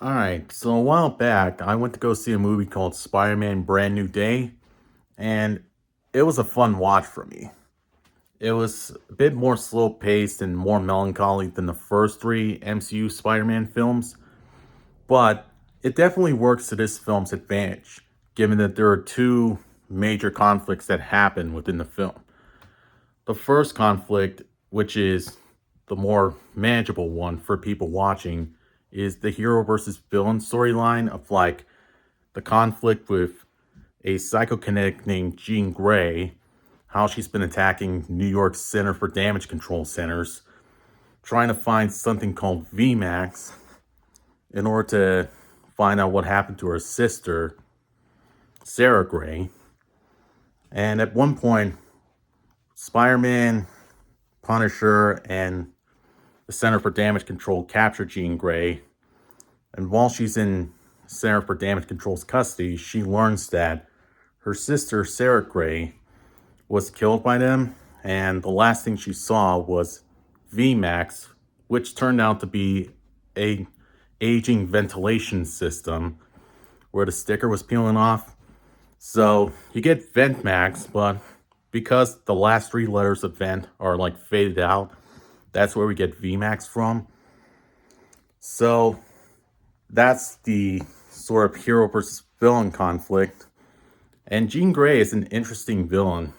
Alright, so a while back, I went to go see a movie called Spider Man Brand New Day, and it was a fun watch for me. It was a bit more slow paced and more melancholy than the first three MCU Spider Man films, but it definitely works to this film's advantage, given that there are two major conflicts that happen within the film. The first conflict, which is the more manageable one for people watching, is the hero versus villain storyline of like the conflict with a psychokinetic named Jean Grey, how she's been attacking New York's Center for Damage Control centers, trying to find something called VMAX in order to find out what happened to her sister, Sarah Grey. And at one point, Spider Man, Punisher, and the Center for Damage Control capture Jean Grey. And while she's in Center for Damage Control's custody, she learns that her sister, Sarah Grey, was killed by them. And the last thing she saw was VMAX, which turned out to be a aging ventilation system where the sticker was peeling off. So you get VentMax, but because the last three letters of vent are like faded out, that's where we get VMAX from. So that's the sort of hero versus villain conflict. And Jean Grey is an interesting villain.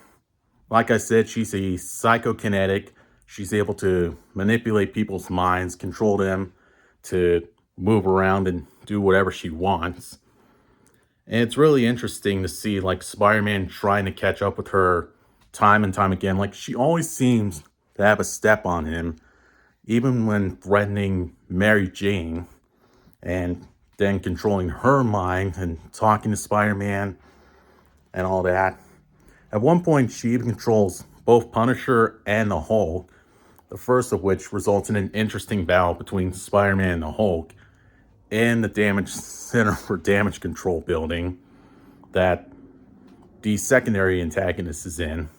Like I said, she's a psychokinetic. She's able to manipulate people's minds, control them to move around and do whatever she wants. And it's really interesting to see like Spider-Man trying to catch up with her time and time again. Like she always seems to have a step on him, even when threatening Mary Jane and then controlling her mind and talking to Spider-Man and all that. At one point, she even controls both Punisher and the Hulk, the first of which results in an interesting battle between Spider-Man and the Hulk in the Damage Center for Damage Control building that the secondary antagonist is in.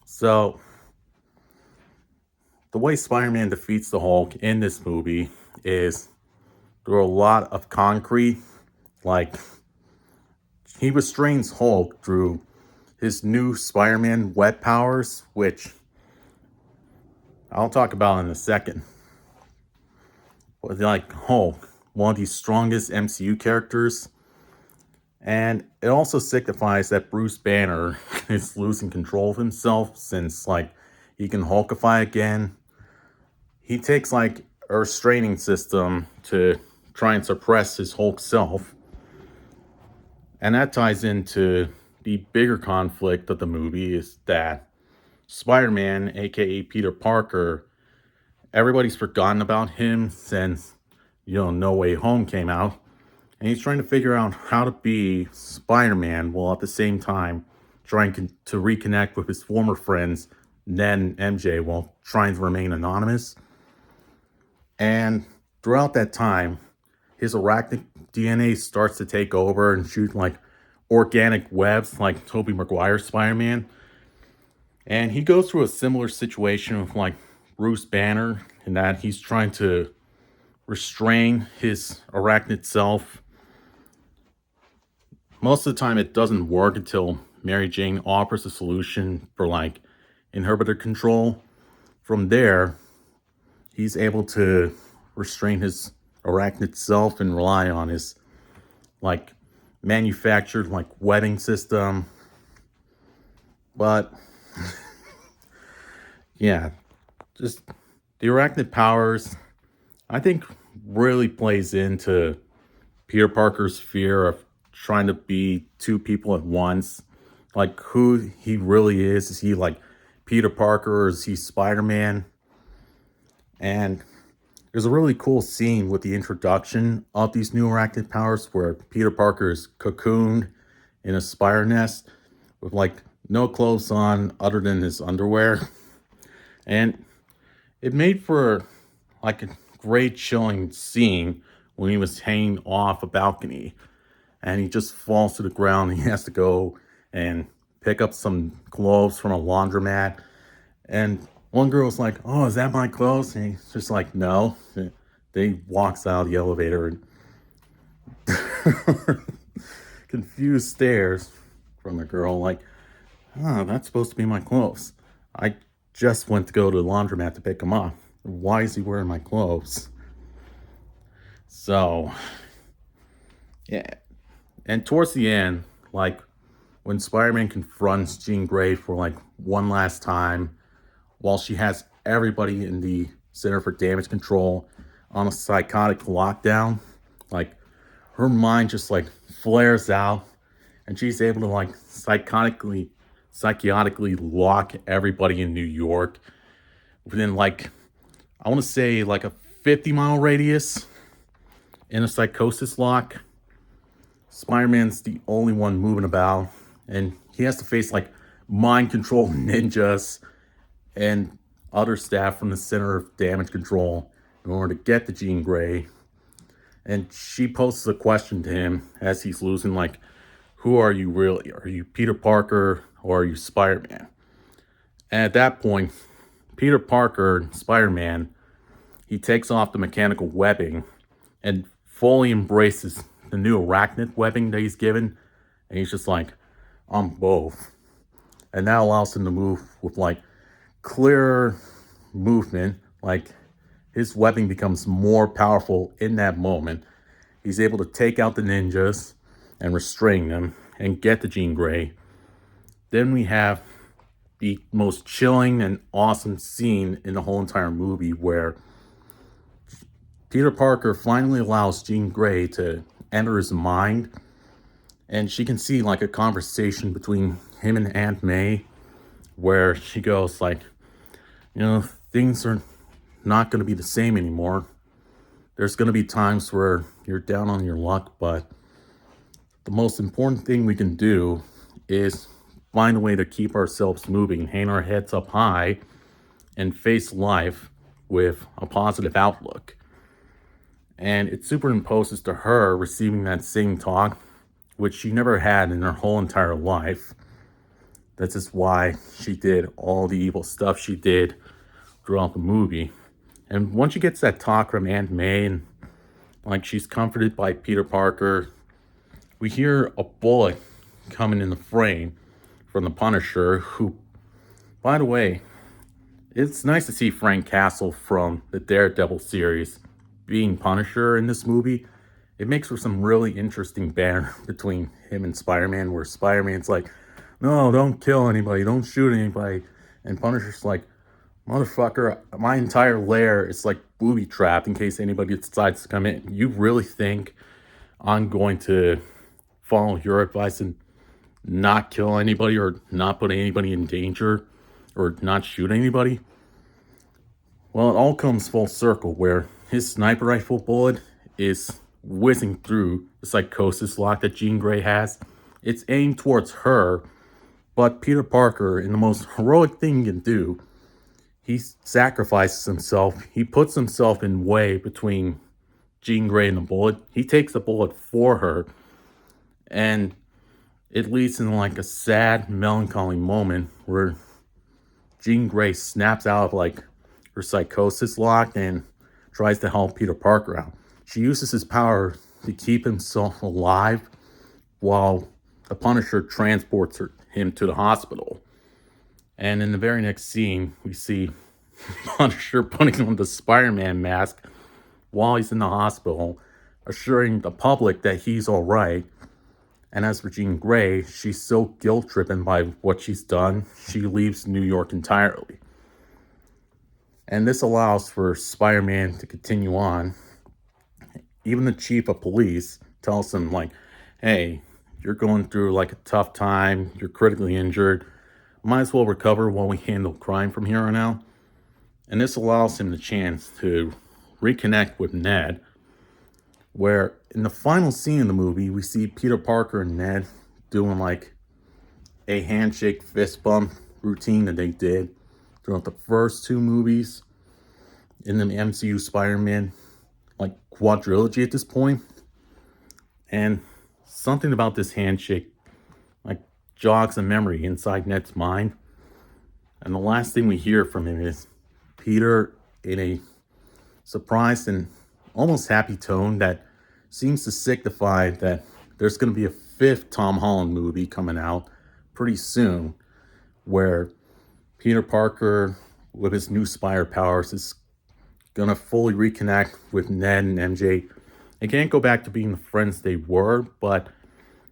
So, the way Spider-Man defeats the Hulk in this movie is through a lot of concrete. Like, he restrains Hulk through his new Spider-Man web powers, which I'll talk about in a second. But like Hulk, one of the strongest MCU characters, and it also signifies that Bruce Banner is losing control of himself since like he can Hulkify again. He takes like a restraining system to try and suppress his Hulk self. And that ties into the bigger conflict of the movie is that Spider-Man, aka Peter Parker, everybody's forgotten about him since, No Way Home came out. And he's trying to figure out how to be Spider-Man while at the same time trying to reconnect with his former friends, Ned and MJ, while trying to remain anonymous. And throughout that time, his arachnid DNA starts to take over and shoot like organic webs like Tobey Maguire's Spider-Man. And he goes through a similar situation with like Bruce Banner in that he's trying to restrain his arachnid self. Most of the time it doesn't work until Mary Jane offers a solution for like inhibitor control. From there, he's able to restrain his arachnid self and rely on his like manufactured like webbing system. But yeah, just the arachnid powers, I think, really plays into Peter Parker's fear of trying to be two people at once. Like, who he really is. Is he like Peter Parker or is he Spider Man? And there's a really cool scene with the introduction of these new arachnid powers where Peter Parker is cocooned in a spider nest with like no clothes on other than his underwear. And it made for like a great chilling scene when he was hanging off a balcony and he just falls to the ground and he has to go and pick up some clothes from a laundromat. And one girl's like, "Oh, is that my clothes?" And he's just like, "No." Then he walks out of the elevator. confused stares from the girl, like, oh, that's supposed to be my clothes. I just went to go to the laundromat to pick them up. Why is he wearing my clothes? So, yeah. And towards the end, like, when Spider-Man confronts Jean Grey for, like, one last time, while she has everybody in the Center for Damage Control on a psychotic lockdown, like, her mind just, like, flares out, and she's able to, like, psychotically lock everybody in New York within, like, I want to say, like, a 50-mile radius in a psychosis lock. Spider-Man's the only one moving about, and he has to face, like, mind control ninjas and other staff from the Center of Damage Control in order to get to Jean Grey. And she poses a question to him as he's losing, like, who are you really? Are you Peter Parker or are you Spider-Man? And at that point, Peter Parker, Spider-Man, he takes off the mechanical webbing and fully embraces the new arachnid webbing that he's given. And he's just like, I'm both. And that allows him to move with, like, clearer movement. Like, his webbing becomes more powerful in that moment. He's able to take out the ninjas and restrain them and get to Jean Grey. Then we have the most chilling and awesome scene in the whole entire movie where Peter Parker finally allows Jean Grey to enter his mind, and she can see, like, a conversation between him and Aunt May where she goes, like, things are not going to be the same anymore. There's going to be times where you're down on your luck, but the most important thing we can do is find a way to keep ourselves moving, hang our heads up high, and face life with a positive outlook. And it superimposes to her receiving that same talk, which she never had in her whole entire life. That's just why she did all the evil stuff she did throughout the movie. And once she gets that talk from Aunt May and, like, she's comforted by Peter Parker, we hear a bullet coming in the frame from the Punisher, who, by the way, it's nice to see Frank Castle from the Daredevil series being Punisher in this movie. It makes for some really interesting banter between him and Spider-Man, where Spider-Man's like, no, don't kill anybody, don't shoot anybody. And Punisher's like, motherfucker, my entire lair is, like, booby-trapped in case anybody decides to come in. You really think I'm going to follow your advice and not kill anybody or not put anybody in danger or not shoot anybody? Well, it all comes full circle where his sniper rifle bullet is whizzing through the psychosis lock that Jean Grey has. It's aimed towards her, but Peter Parker, in the most heroic thing he can do, he sacrifices himself. He puts himself in way between Jean Grey and the bullet. He takes the bullet for her, and it leads in, like, a sad, melancholy moment where Jean Grey snaps out of, like, her psychosis lock and tries to help Peter Parker out. She uses his power to keep himself alive while the Punisher transports him to the hospital. And in the very next scene, we see Punisher putting on the Spider-Man mask while he's in the hospital, assuring the public that he's all right. And as for Jean Grey, she's so guilt-driven by what she's done, she leaves New York entirely. And this allows for Spider-Man to continue on. Even the chief of police tells him, like, hey, you're going through, like, a tough time, you're critically injured, might as well recover while we handle crime from here on out. And this allows him the chance to reconnect with Ned, where in the final scene of the movie, we see Peter Parker and Ned doing, like, a handshake fist bump routine that they did throughout the first two movies in the MCU Spider-Man, like, quadrilogy at this point. And something about this handshake, like, jogs a memory inside Ned's mind. And the last thing we hear from him is Peter, in a surprised and almost happy tone, that seems to signify that there's going to be a fifth Tom Holland movie coming out pretty soon, where Peter Parker, with his new Spider powers, is going to fully reconnect with Ned and MJ. They can't go back to being the friends they were, but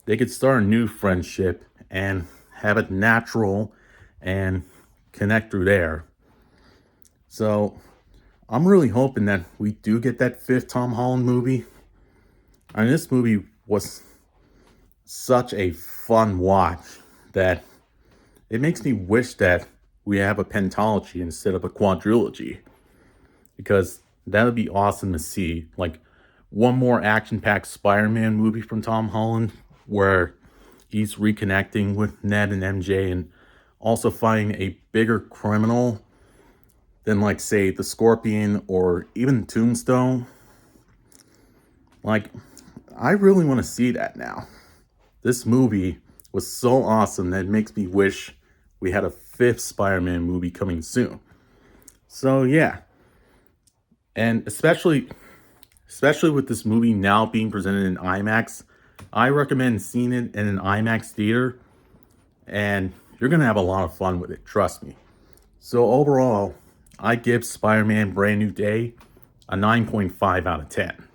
they could start a new friendship and have it natural and connect through there. So I'm really hoping that we do get that fifth Tom Holland movie. I mean, this movie was such a fun watch that it makes me wish that we have a pentalogy instead of a quadrilogy, because that would be awesome to see. Like, one more action-packed Spider-Man movie from Tom Holland where he's reconnecting with Ned and MJ and also fighting a bigger criminal than, like, say, the Scorpion or even Tombstone. Like, I really want to see that now. This movie was so awesome that it makes me wish we had a fifth Spider-Man movie coming soon. So yeah, and especially with this movie now being presented in IMAX, I recommend seeing it in an IMAX theater, and you're gonna have a lot of fun with it, trust me. So overall, I give Spider-Man Brand New Day a 9.5 out of 10.